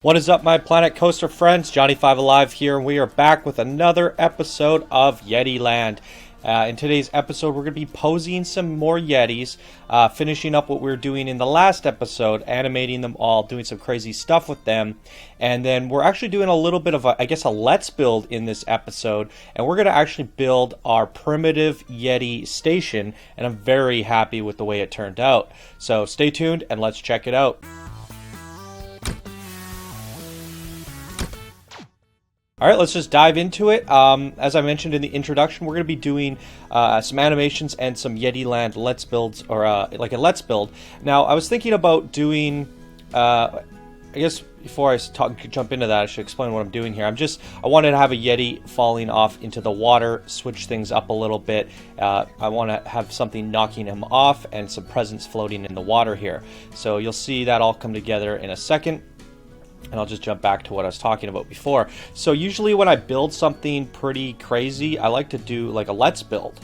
What is up, my Planet Coaster friends? Johnny5 Alive here, and we are back with another episode of Yeti Land. In today's episode, we're going to be posing some more Yetis, finishing up what we were doing in the last episode, animating them all, doing some crazy stuff with them, and then we're actually doing a little bit of a let's build in this episode, and we're going to actually build our primitive Yeti station, and I'm very happy with the way it turned out. So stay tuned, and let's check it out. Alright, let's just dive into it. As I mentioned in the introduction, we're going to be doing some animations and some Yeti Land Let's Builds, or like a Let's Build. Now, I was thinking about doing, I guess before I jump into that, I should explain what I'm doing here. I wanted to have a Yeti falling off into the water, switch things up a little bit. I want to have something knocking him off and some presents floating in the water here. So you'll see that all come together in a second. And I'll just jump back to what I was talking about before. So usually when I build something pretty crazy, I like to do like a let's build.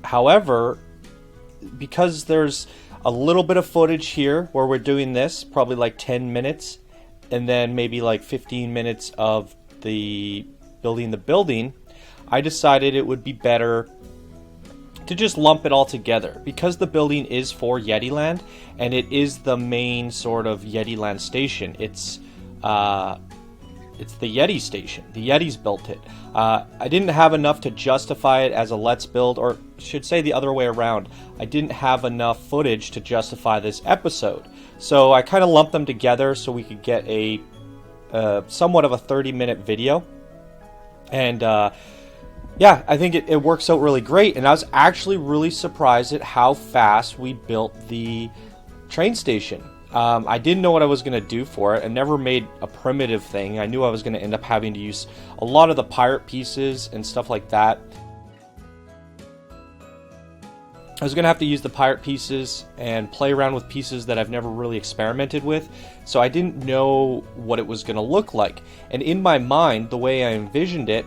However, because there's a little bit of footage here where we're doing this, probably like 10 minutes, and then maybe like 15 minutes of the building, I decided it would be better to just lump it all together, because the building is for Yeti Land and it is the main sort of Yeti Land station. It's the Yeti station. The Yetis built it. I didn't have enough to justify it as a let's build, or should say the other way around. I didn't have enough footage to justify this episode, so I kind of lumped them together so we could get a somewhat of a 30-minute video. And yeah, I think it works out really great, and I was actually really surprised at how fast we built the train station. I didn't know what I was going to do for it. I never made a primitive thing. I knew I was going to end up having to use a lot of the pirate pieces and stuff like that. I was going to have to use the pirate pieces and play around with pieces that I've never really experimented with, so I didn't know what it was going to look like. And in my mind, the way I envisioned it,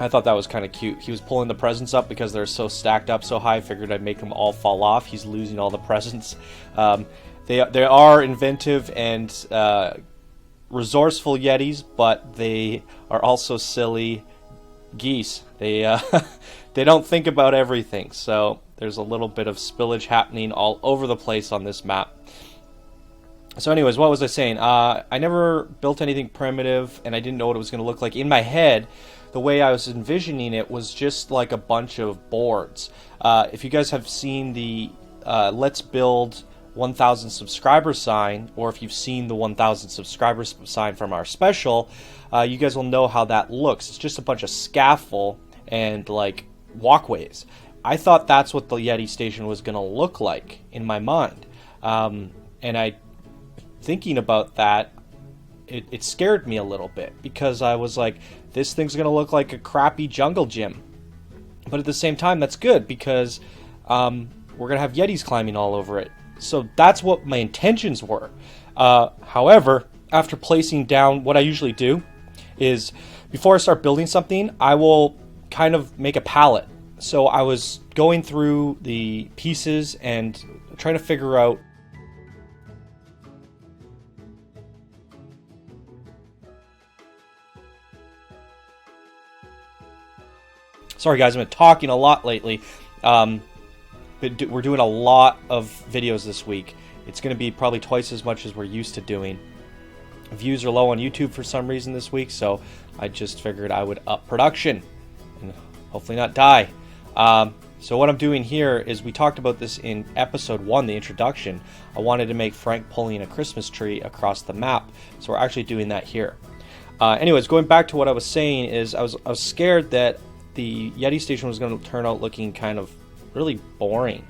I thought that was kind of cute. He was pulling the presents up because they're so stacked up so high. I figured I'd make them all fall off. He's losing all the presents. They are inventive and resourceful Yetis, but they are also silly geese. They they don't think about everything. So there's a little bit of spillage happening all over the place on this map. So anyways, what was I saying? I never built anything primitive, and I didn't know what it was going to look like. In my head, the way I was envisioning it was just like a bunch of boards. If you guys have seen the Let's Build 1,000 subscriber sign, or if you've seen the 1,000 subscribers sign from our special, you guys will know how that looks. It's just a bunch of scaffold and like walkways. I thought that's what the Yeti station was going to look like in my mind. And thinking about that, it scared me a little bit, because I was like, this thing's going to look like a crappy jungle gym. But at the same time, that's good, because we're going to have Yetis climbing all over it. So that's what my intentions were. However, after placing down, what I usually do is, before I start building something, I will kind of make a palette. So I was going through the pieces and trying to figure out Sorry guys, I've been talking a lot lately. We're doing a lot of videos this week. It's going to be probably twice as much as we're used to doing. Views are low on YouTube for some reason this week, so I just figured I would up production and hopefully not die. So what I'm doing here is, we talked about this in episode 1, the introduction. I wanted to make Frank pulling a Christmas tree across the map, so we're actually doing that here. Anyways, going back to what I was saying is, I was scared that the Yeti station was going to turn out looking kind of really boring.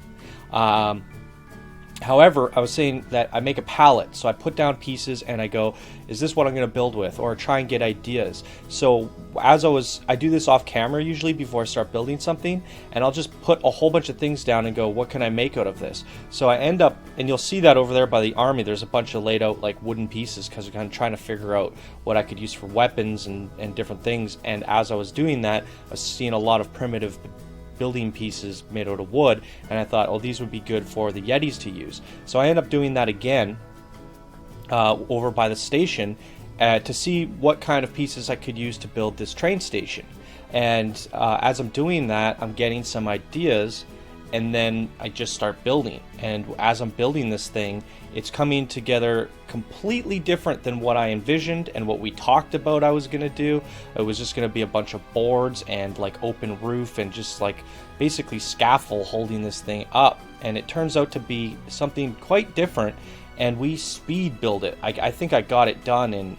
However, I was saying that I make a palette, so I put down pieces and I go, is this what I'm going to build with, or try and get ideas. So as I do this off camera usually before I start building something, and I'll just put a whole bunch of things down and go, what can I make out of this? So I end up, and you'll see that over there by the army, there's a bunch of laid out like wooden pieces, because I'm kind of trying to figure out what I could use for weapons and different things. And as I was doing that, I was seeing a lot of primitive building pieces made out of wood, and I thought, oh, these would be good for the Yetis to use. So I end up doing that again, over by the station to see what kind of pieces I could use to build this train station. And as I'm doing that, I'm getting some ideas, and then I just start building. And as I'm building this thing, it's coming together completely different than what I envisioned and what we talked about I was going to do. It was just going to be a bunch of boards and like open roof and just like basically scaffold holding this thing up. And it turns out to be something quite different, and we speed build it. I think I got it done in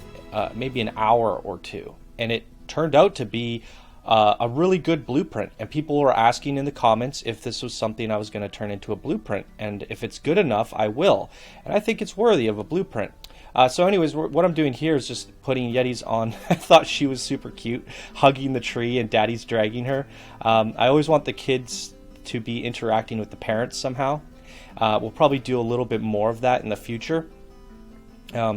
maybe an hour or two, and it turned out to be a really good blueprint. And people were asking in the comments if this was something I was going to turn into a blueprint, and if it's good enough, I will. And I think it's worthy of a blueprint. So anyways, what I'm doing here is just putting Yetis on. I thought she was super cute, hugging the tree, and Daddy's dragging her. I always want the kids to be interacting with the parents somehow. We'll probably do a little bit more of that in the future.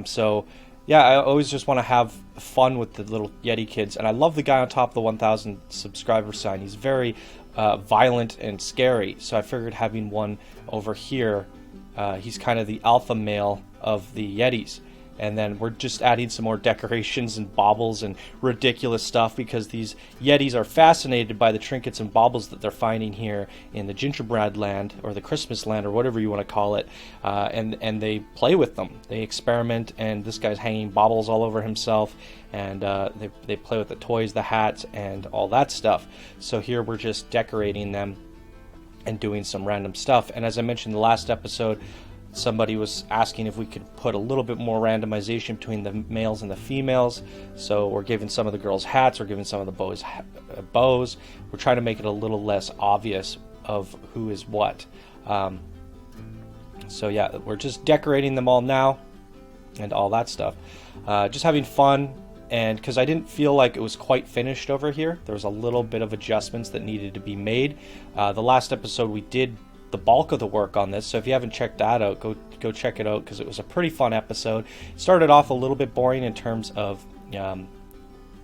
So yeah, I always just want to have fun with the little Yeti kids. And I love the guy on top of the 1,000 subscriber sign. He's very violent and scary. So I figured having one over here, he's kind of the alpha male of the Yetis. And then we're just adding some more decorations and baubles and ridiculous stuff, because these Yetis are fascinated by the trinkets and baubles that they're finding here in the gingerbread land, or the Christmas land, or whatever you want to call it. And they play with them. They experiment, and this guy's hanging baubles all over himself. And they play with the toys, the hats, and all that stuff. So here we're just decorating them and doing some random stuff. And as I mentioned in the last episode, somebody was asking if we could put a little bit more randomization between the males and the females. So we're giving some of the girls hats, we're giving some of the boys bows. We're trying to make it a little less obvious of who is what. So yeah, we're just decorating them all now and all that stuff. Just having fun, and because I didn't feel like it was quite finished over here, there was a little bit of adjustments that needed to be made. The last episode we did the bulk of the work on this, so if you haven't checked that out, go check it out, because it was a pretty fun episode. It started off a little bit boring in terms of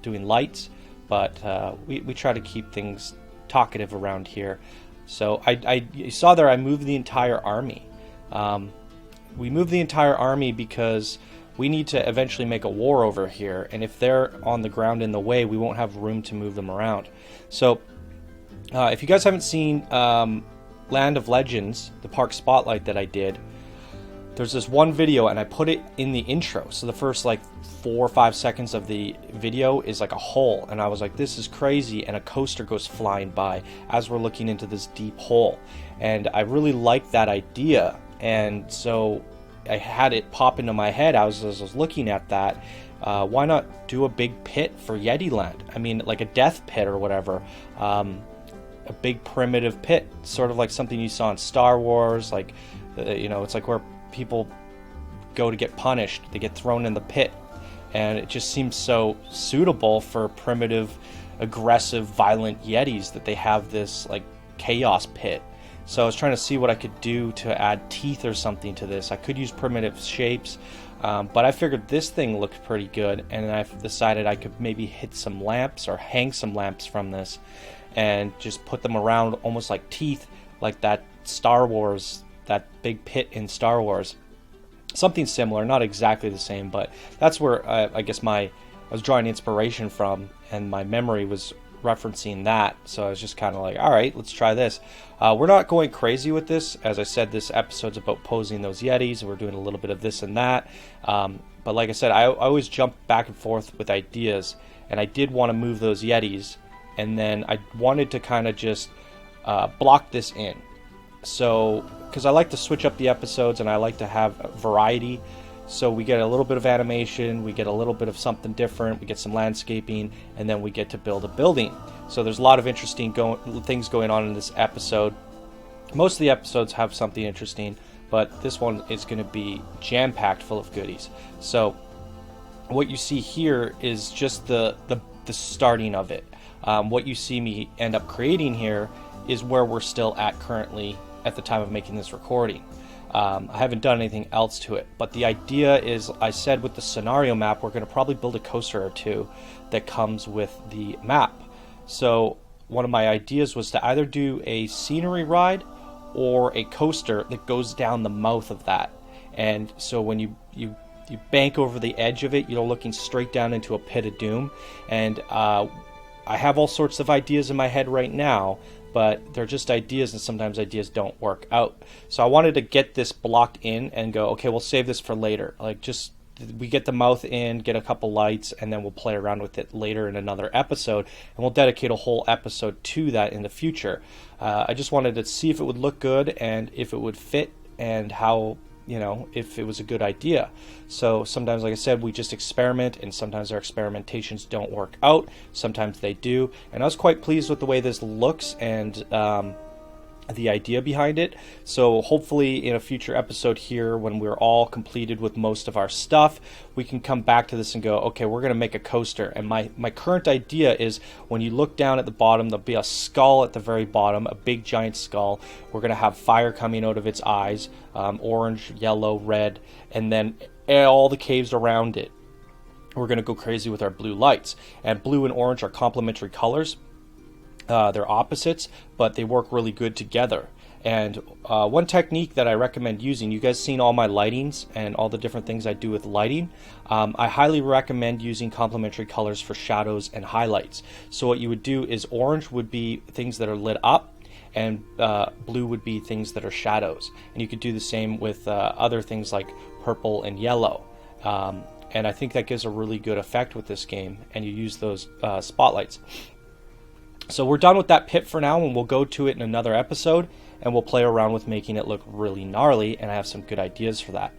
doing lights, but we try to keep things talkative around here. So you saw there I moved the entire army. We moved the entire army because we need to eventually make a war over here, and if they're on the ground in the way, we won't have room to move them around. So if you guys haven't seen Land of Legends, the park spotlight that I did, there's this one video, and I put it in the intro. So the first like 4 or 5 seconds of the video is like a hole, and I was like, this is crazy, and a coaster goes flying by as we're looking into this deep hole. And I really liked that idea, and so I had it pop into my head as I was looking at that. Why not do a big pit for Yeti Land? I mean, like a death pit or whatever. A big primitive pit, sort of like something you saw in Star Wars. Like, it's like where people go to get punished. They get thrown in the pit, and it just seems so suitable for primitive, aggressive, violent Yetis that they have this like chaos pit. So I was trying to see what I could do to add teeth or something to this. I could use primitive shapes, but I figured this thing looked pretty good, and I've decided I could maybe hit some lamps or hang some lamps from this and just put them around almost like teeth, like that Star Wars, that big pit in Star Wars. Something similar, not exactly the same, but that's where I guess I was drawing inspiration from, and my memory was referencing that. So I was just kind of like, all right, let's try this. We're not going crazy with this. As I said, this episode's about posing those Yetis. We're doing a little bit of this and that. But like I said, I always jump back and forth with ideas, and I did want to move those Yetis, and then I wanted to kind of just block this in. So, because I like to switch up the episodes and I like to have variety. So we get a little bit of animation, we get a little bit of something different, we get some landscaping, and then we get to build a building. So there's a lot of interesting things going on in this episode. Most of the episodes have something interesting, but this one is going to be jam-packed full of goodies. So what you see here is just the starting of it. What you see me end up creating here is where we're still at currently at the time of making this recording. I haven't done anything else to it, but the idea is, I said with the scenario map, we're going to probably build a coaster or two that comes with the map. So one of my ideas was to either do a scenery ride or a coaster that goes down the mouth of that. And so when you you bank over the edge of it, you're looking straight down into a pit of doom. And I have all sorts of ideas in my head right now, but they're just ideas, and sometimes ideas don't work out. So I wanted to get this blocked in and go, okay, we'll save this for later. Like, just we get the mouth in, get a couple lights, and then we'll play around with it later in another episode, and we'll dedicate a whole episode to that in the future. I just wanted to see if it would look good and if it would fit, and how, if it was a good idea. So sometimes, like I said, we just experiment, and sometimes our experimentations don't work out, sometimes they do, and I was quite pleased with the way this looks and the idea behind it. So hopefully in a future episode here, when we're all completed with most of our stuff, we can come back to this and go, okay, we're going to make a coaster. And my current idea is, when you look down at the bottom, there'll be a skull at the very bottom, a big giant skull. We're going to have fire coming out of its eyes, orange, yellow, red, and then all the caves around it. We're going to go crazy with our blue lights. And blue and orange are complementary colors. They're opposites, but they work really good together. And one technique that I recommend using, you guys seen all my lightings and all the different things I do with lighting. I highly recommend using complementary colors for shadows and highlights. So what you would do is, orange would be things that are lit up, and blue would be things that are shadows. And you could do the same with other things like purple and yellow. And I think that gives a really good effect with this game, and you use those spotlights. So we're done with that pit for now, and we'll go to it in another episode, and we'll play around with making it look really gnarly, and I have some good ideas for that.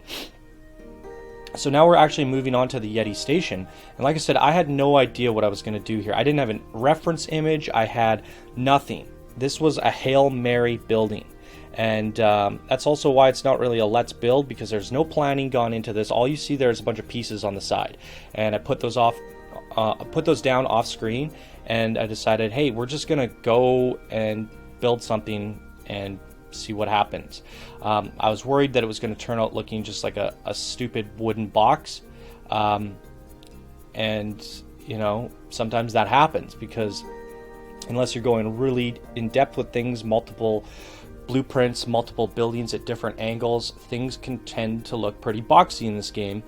So now we're actually moving on to the Yeti station, and like I said, I had no idea what I was going to do here. I didn't have a reference image, I had nothing. This was a Hail Mary building, and that's also why it's not really a let's build, because there's no planning gone into this. All you see there is a bunch of pieces on the side, and I put those down off screen, and I decided, hey, we're just gonna go and build something and see what happens. I was worried that it was going to turn out looking just like a stupid wooden box, and sometimes that happens, because unless you're going really in depth with things, multiple blueprints, multiple buildings at different angles, things can tend to look pretty boxy in this game,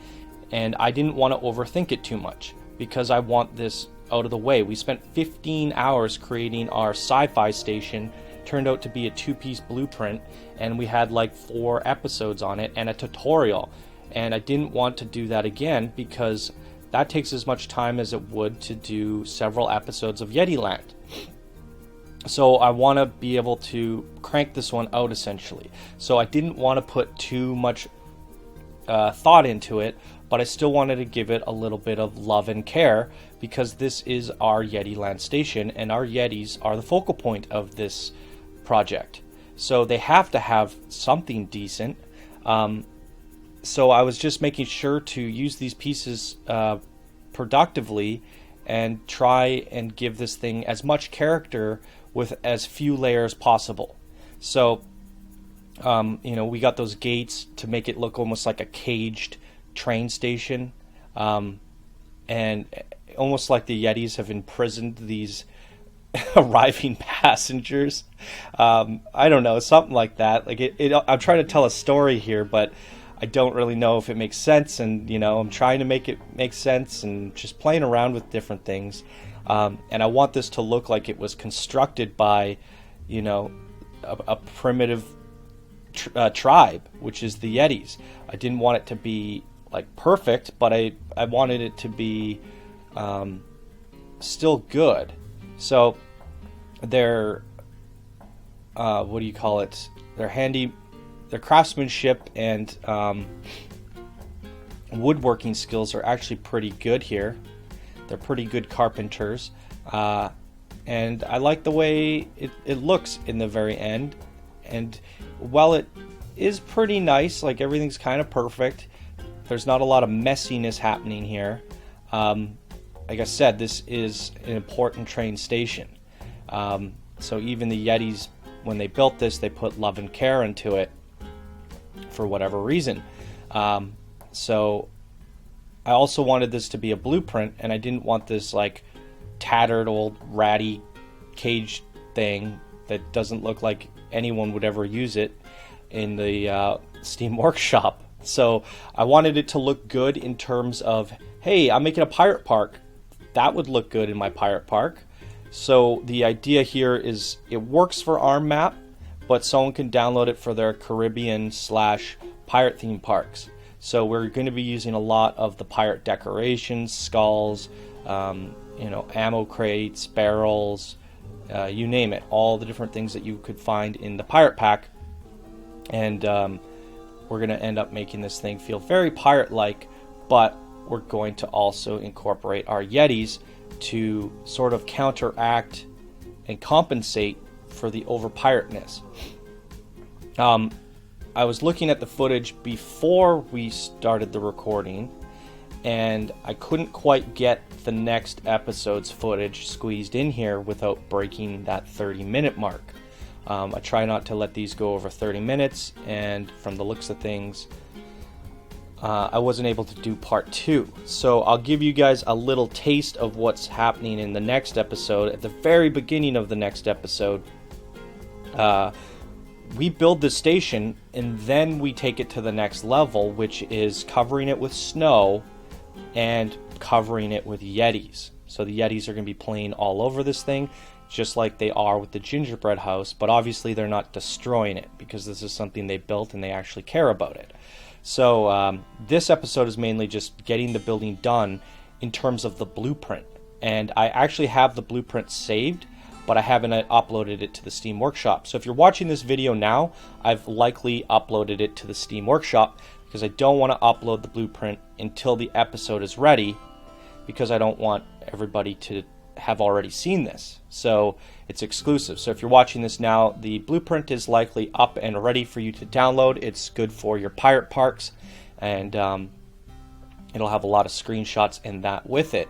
and I didn't want to overthink it too much, because I want this out of the way. We spent 15 hours creating our sci-fi station. Turned out to be a 2-piece blueprint, and we had like 4 episodes on it and a tutorial, and I didn't want to do that again, because that takes as much time as it would to do several episodes of Yeti Land. So I want to be able to crank this one out, essentially. So I didn't want to put too much thought into it, but I still wanted to give it a little bit of love and care, because this is our Yeti Land station, and our Yetis are the focal point of this project. So they have to have something decent. So I was just making sure to use these pieces productively, and try and give this thing as much character with as few layers possible. So we got those gates to make it look almost like a caged train station, and almost like the Yetis have imprisoned these arriving passengers. I don't know, something like that. Like I'm trying to tell a story here, but I don't really know if it makes sense, and I'm trying to make it make sense, and just playing around with different things. And I want this to look like it was constructed by a primitive tribe, which is the Yetis. I didn't want it to be like perfect, but I wanted it to be still good. So their their craftsmanship and woodworking skills are actually pretty good here. They're pretty good carpenters, and I like the way it looks in the very end. And while it is pretty nice, like everything's kind of perfect, there's not a lot of messiness happening here. Like I said, this is an important train station. So even the Yetis, when they built this, they put love and care into it for whatever reason. So I also wanted this to be a blueprint, and I didn't want this like tattered old ratty cage thing that doesn't look like anyone would ever use it in the Steam Workshop So I wanted it to look good in terms of, hey, I'm making a pirate park. That would look good in my pirate park. So the idea here is it works for our map, but someone can download it for their Caribbean/pirate theme parks. So we're going to be using a lot of the pirate decorations, skulls, ammo crates, barrels, you name it, all the different things that you could find in the pirate pack. And we're going to end up making this thing feel very pirate-like, but we're going to also incorporate our Yetis to sort of counteract and compensate for the over-pirateness. I was looking at the footage before we started the recording, and I couldn't quite get the next episode's footage squeezed in here without breaking that 30-minute mark. I try not to let these go over 30 minutes, and from the looks of things, I wasn't able to do part 2. So I'll give you guys a little taste of what's happening in the next episode. At the very beginning of the next episode, we build the station, and then we take it to the next level, which is covering it with snow and covering it with Yetis. So the Yetis are going to be playing all over this thing, just like they are with the gingerbread house, but obviously they're not destroying it because this is something they built and they actually care about it. So this episode is mainly just getting the building done in terms of the blueprint. And I actually have the blueprint saved, but I haven't uploaded it to the Steam Workshop. So if you're watching this video now, I've likely uploaded it to the Steam Workshop because I don't want to upload the blueprint until the episode is ready, because I don't want everybody to have already seen this. So it's exclusive. So if you're watching this now, the blueprint is likely up and ready for you to download. It's good for your pirate parks, and it'll have a lot of screenshots and that with it.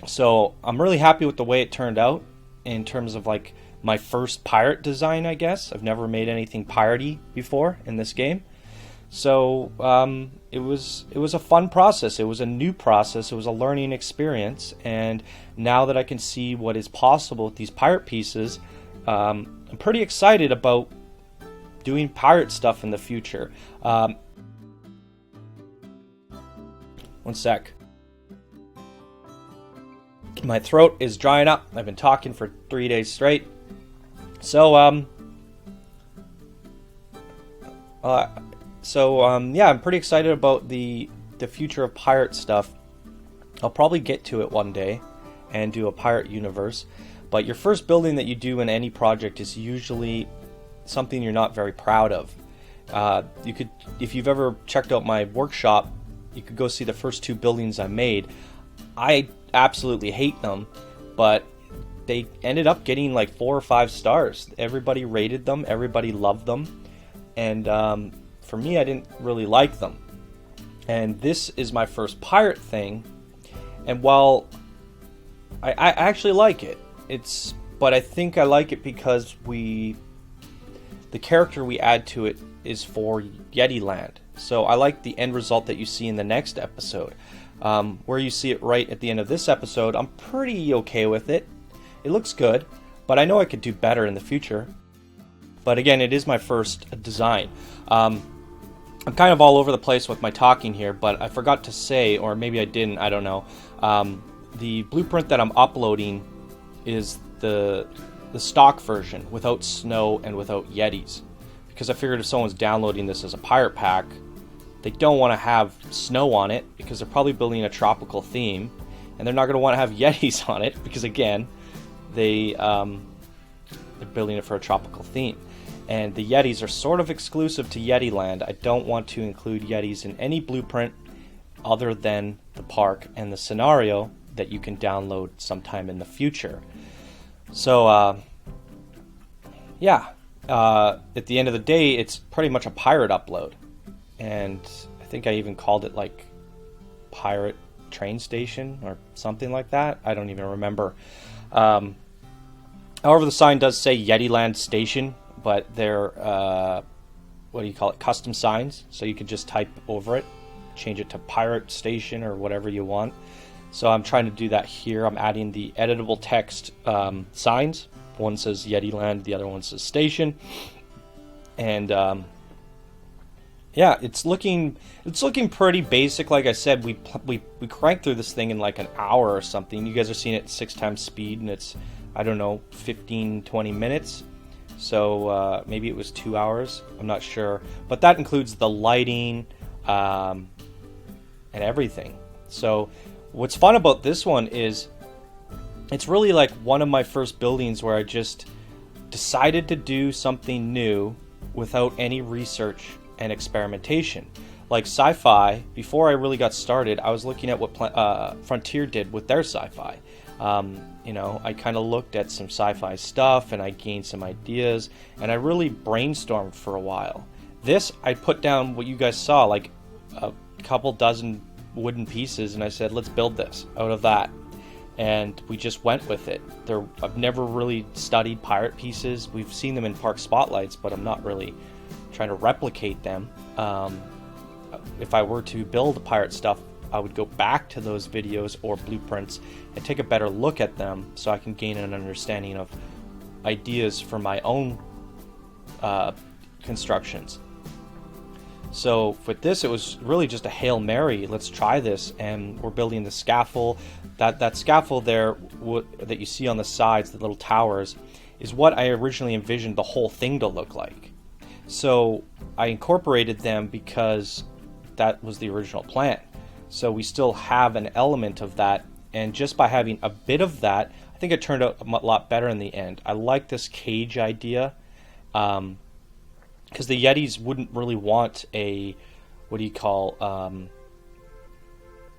So I'm really happy with the way it turned out in terms of like my first pirate design, I guess. I've never made anything piratey before in this game. So it was a fun process. It was a new process. It was a learning experience. And now that I can see what is possible with these pirate pieces, I'm pretty excited about doing pirate stuff in the future. One sec. My throat is drying up. I've been talking for 3 days straight. So, yeah, I'm pretty excited about the future of pirate stuff. I'll probably get to it one day and do a pirate universe. But your first building that you do in any project is usually something you're not very proud of. You could, if you've ever checked out my workshop, you could go see the first 2 buildings I made. I absolutely hate them, but they ended up getting like 4 or 5 stars. Everybody rated them, everybody loved them, and for me, I didn't really like them. And this is my first pirate thing, and while I actually like it, but I think I like it because the character we add to it is for Yeti Land. So I like the end result that you see in the next episode. Where you see it right at the end of this episode, I'm pretty okay with it. It looks good, but I know I could do better in the future. But again, it is my first design. I'm kind of all over the place with my talking here, but I forgot to say, or maybe I didn't, I don't know. The blueprint that I'm uploading is the stock version without snow and without Yetis. Because I figured if someone's downloading this as a pirate pack, they don't want to have snow on it because they're probably building a tropical theme, and they're not going to want to have Yetis on it because, again, they're building it for a tropical theme. And the Yetis are sort of exclusive to Yeti Land. I don't want to include Yetis in any blueprint other than the park and the scenario that you can download sometime in the future. So, yeah, at the end of the day, it's pretty much a pirate upload. And I think I even called it like Pirate Train Station or something like that. I don't even remember. However, the sign does say Yeti Land Station, but they're, custom signs. So you can just type over it, change it to Pirate Station or whatever you want. So I'm trying to do that here. I'm adding the editable text signs. One says Yeti Land, the other one says Station. And Yeah, it's looking pretty basic. Like I said, we cranked through this thing in like an hour or something. You guys are seeing it at 6 times speed, and it's, I don't know, 15-20 minutes. So maybe it was 2 hours. I'm not sure, but that includes the lighting and everything. So what's fun about this one is it's really like one of my first buildings where I just decided to do something new without any research and experimentation. Like sci-fi, before I really got started, I was looking at what Frontier did with their sci-fi. I kind of looked at some sci-fi stuff and I gained some ideas and I really brainstormed for a while. This, I put down what you guys saw, like a couple dozen wooden pieces, and I said, let's build this out of that. And we just went with it. I've never really studied pirate pieces. We've seen them in park spotlights, but I'm not really trying to replicate them. If I were to build pirate stuff, I would go back to those videos or blueprints and take a better look at them so I can gain an understanding of ideas for my own constructions. So with this, it was really just a Hail Mary. Let's try this, and we're building the scaffold. That scaffold there that you see on the sides, the little towers, is what I originally envisioned the whole thing to look like. So I incorporated them because that was the original plan. So we still have an element of that, and just by having a bit of that, I think it turned out a lot better in the end. I like this cage idea, because the Yetis wouldn't really want a, what do you call,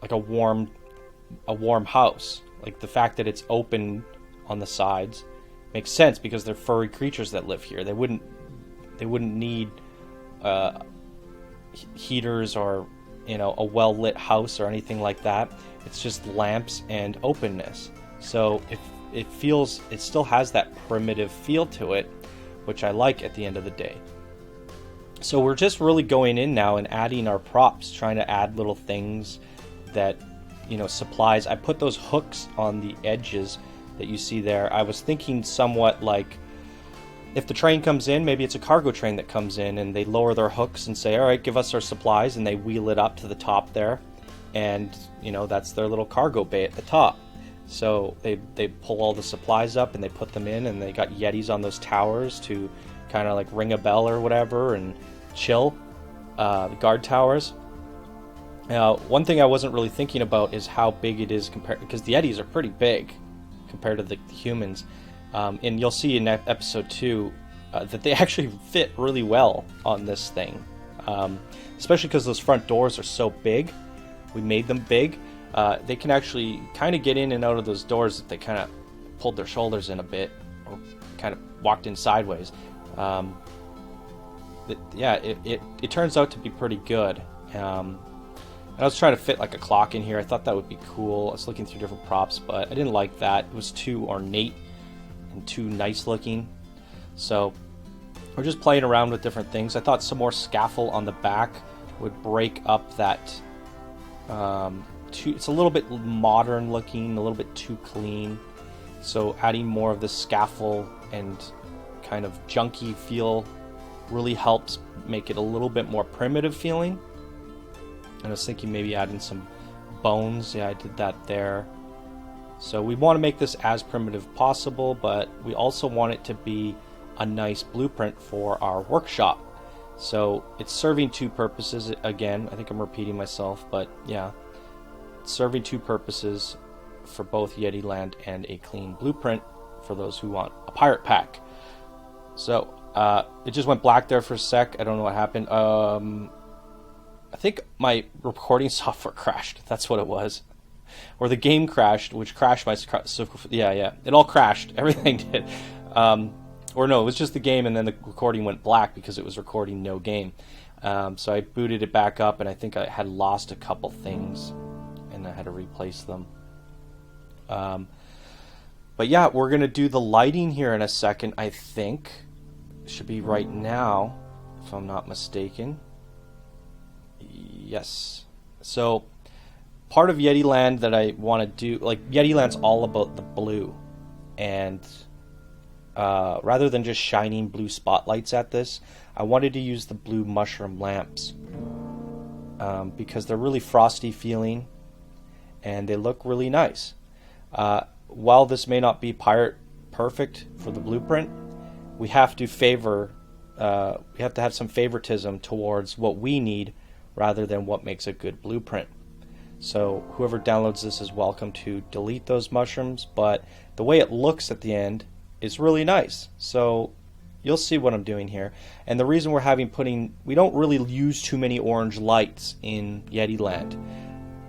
like a warm house. Like the fact that it's open on the sides makes sense because they're furry creatures that live here. They wouldn't need heaters or a well-lit house or anything like that. It's just lamps and openness. So it still has that primitive feel to it, which I like at the end of the day. So we're just really going in now and adding our props, trying to add little things that, supplies. I put those hooks on the edges that you see there. I was thinking somewhat like, if the train comes in, maybe it's a cargo train that comes in and they lower their hooks and say, all right, give us our supplies, and they wheel it up to the top there. And, that's their little cargo bay at the top. So they pull all the supplies up and they put them in, and they got Yetis on those towers to kind of like ring a bell or whatever and chill, the guard towers. Now, one thing I wasn't really thinking about is how big it is because the Yetis are pretty big compared to the humans. And you'll see in episode 2 that they actually fit really well on this thing, especially because those front doors are so big. We made them big. They can actually kind of get in and out of those doors if they kind of pulled their shoulders in a bit or kind of walked in sideways. It turns out to be pretty good. And I was trying to fit like a clock in here. I thought that would be cool. I was looking through different props, but I didn't like that. It was too ornate and too nice looking. So we're just playing around with different things. I thought some more scaffold on the back would break up that. It's a little bit modern looking, a little bit too clean. So adding more of the scaffold and kind of junky feel really helps make it a little bit more primitive feeling. And I was thinking maybe adding some bones. Yeah, I did that there. So we want to make this as primitive possible, but we also want it to be a nice blueprint for our workshop. So it's serving two purposes. Again, I think I'm repeating myself, but yeah, it's serving two purposes for both Yeti Land and a clean blueprint for those who want a pirate pack. So it just went black there for a sec. I don't know what happened. I think my recording software crashed. That's what it was. Or the game crashed, which crashed my... So, yeah. It all crashed. Everything did. Or no, it was just the game, and then the recording went black because it was recording no game. So I booted it back up, and I think I had lost a couple things, and I had to replace them. But yeah, we're going to do the lighting here in a second, I think. It should be right now, if I'm not mistaken. Yes. So part of Yeti Land that I want to do, like Yeti Land's all about the blue, and rather than just shining blue spotlights at this, I wanted to use the blue mushroom lamps because they're really frosty feeling and they look really nice. While this may not be pirate perfect for the blueprint, we have to have some favoritism towards what we need rather than what makes a good blueprint. So whoever downloads this is welcome to delete those mushrooms, but the way it looks at the end is really nice. So you'll see what I'm doing here. And the reason we don't really use too many orange lights in Yeti Land,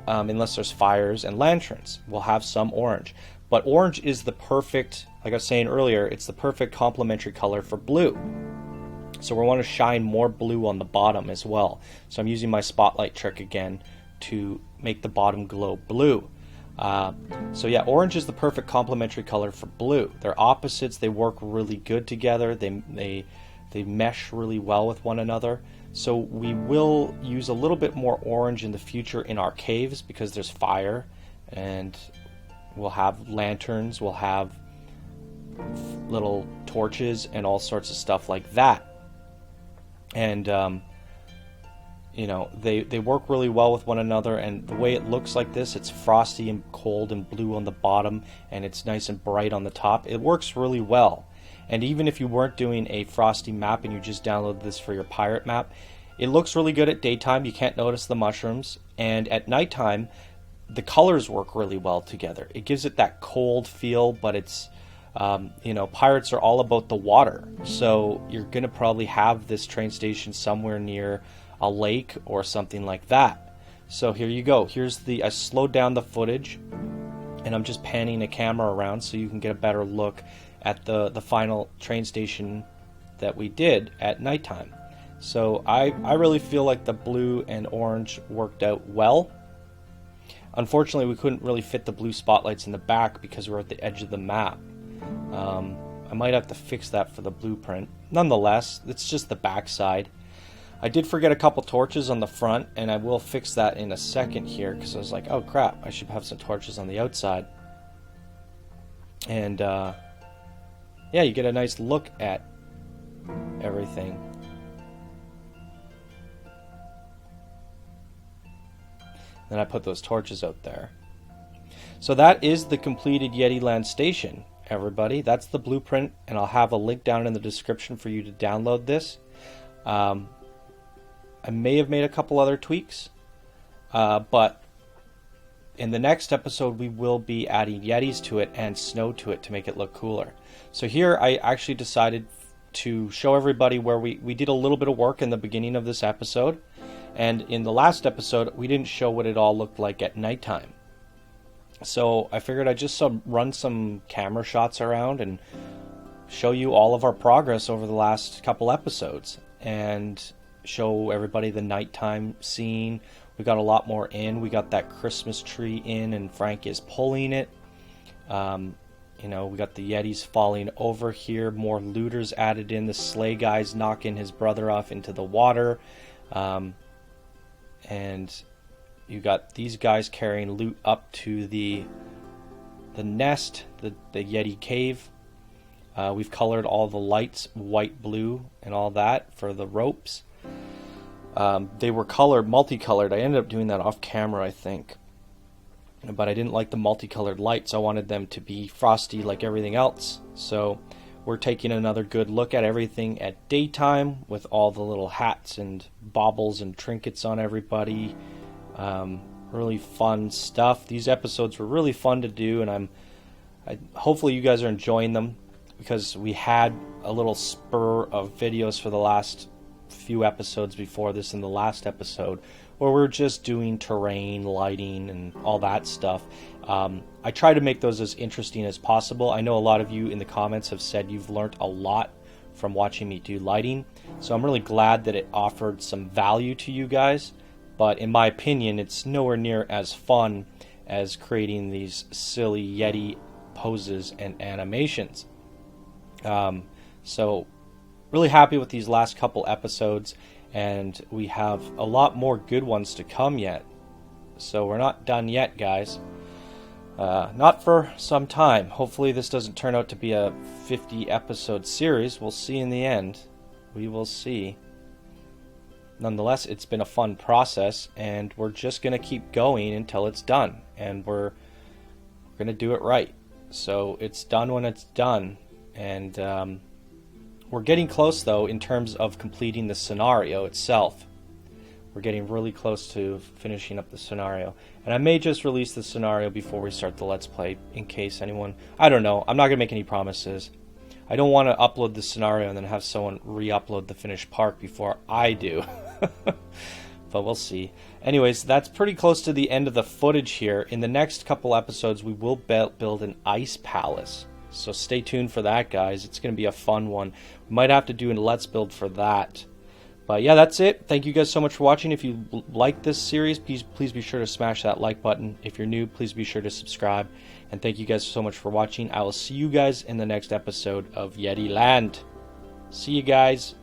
unless there's fires and lanterns. We'll have some orange. But orange is the perfect, like I was saying earlier, it's the perfect complementary color for blue. So we want to shine more blue on the bottom as well. So I'm using my spotlight trick again to make the bottom glow blue. So yeah, orange is the perfect complementary color for blue. They're opposites. They work really good together. They mesh really well with one another. So we will use a little bit more orange in the future in our caves because there's fire, and we'll have lanterns, we'll have little torches and all sorts of stuff like that. And you know, they work really well with one another, and the way it looks like this, it's frosty and cold and blue on the bottom, and it's nice and bright on the top. It works really well. And even if you weren't doing a frosty map and you just downloaded this for your pirate map, it looks really good at daytime. You can't notice the mushrooms, and at nighttime the colors work really well together. It gives it that cold feel, but it's you know, pirates are all about the water, so you're gonna probably have this train station somewhere near a lake or something like that. So here you go. I slowed down the footage and I'm just panning the camera around so you can get a better look at the final train station that we did at nighttime. So I really feel like the blue and orange worked out well. Unfortunately, we couldn't really fit the blue spotlights in the back because we're at the edge of the map. I might have to fix that for the blueprint. Nonetheless, it's just the back side. I did forget a couple torches on the front, and I will fix that in a second here because I was like, oh crap, I should have some torches on the outside. And yeah, you get a nice look at everything. Then I put those torches out there. So that is the completed Yeti Land station, everybody. That's the blueprint, and I'll have a link down in the description for you to download this. I may have made a couple other tweaks, but in the next episode we will be adding Yetis to it and snow to it to make it look cooler. So here I actually decided to show everybody where we did a little bit of work in the beginning of this episode, and in the last episode we didn't show what it all looked like at nighttime. So I figured I'd just run some camera shots around and show you all of our progress over the last couple episodes and show everybody the nighttime scene. We got a lot more in. We got that Christmas tree in and Frank is pulling it. You know, we got the Yetis falling over here, more looters added in, the sleigh guys knocking his brother off into the water, and you got these guys carrying loot up to the nest, the Yeti cave. We've colored all the lights white, blue, and all that for the ropes. They were multicolored. I ended up doing that off camera, I think. But I didn't like the multicolored lights. I wanted them to be frosty like everything else. So we're taking another good look at everything at daytime with all the little hats and baubles and trinkets on everybody. Really fun stuff. These episodes were really fun to do, and hopefully you guys are enjoying them, because we had a little spur of videos for the last few episodes before this in the last episode where we're just doing terrain, lighting, and all that stuff. I try to make those as interesting as possible. I know a lot of you in the comments have said you've learned a lot from watching me do lighting, so I'm really glad that it offered some value to you guys. But in my opinion, it's nowhere near as fun as creating these silly Yeti poses and animations. So really happy with these last couple episodes, and we have a lot more good ones to come yet. So we're not done yet, guys. Not for some time. Hopefully this doesn't turn out to be a 50 episode series. We'll see in the end. We will see. Nonetheless, it's been a fun process, and we're just going to keep going until it's done. And we're going to do it right. So it's done when it's done. And we're getting close, though, in terms of completing the scenario itself. We're getting really close to finishing up the scenario. And I may just release the scenario before we start the Let's Play, in case anyone... I don't know. I'm not going to make any promises. I don't want to upload the scenario and then have someone re-upload the finished part before I do. But we'll see. Anyways, that's pretty close to the end of the footage here. In the next couple episodes, we will build an ice palace. So stay tuned for that, guys. It's going to be a fun one. We might have to do a Let's Build for that. But yeah, that's it. Thank you guys so much for watching. If you like this series, please be sure to smash that like button. If you're new, please be sure to subscribe. And thank you guys so much for watching. I will see you guys in the next episode of Yeti Land. See you guys.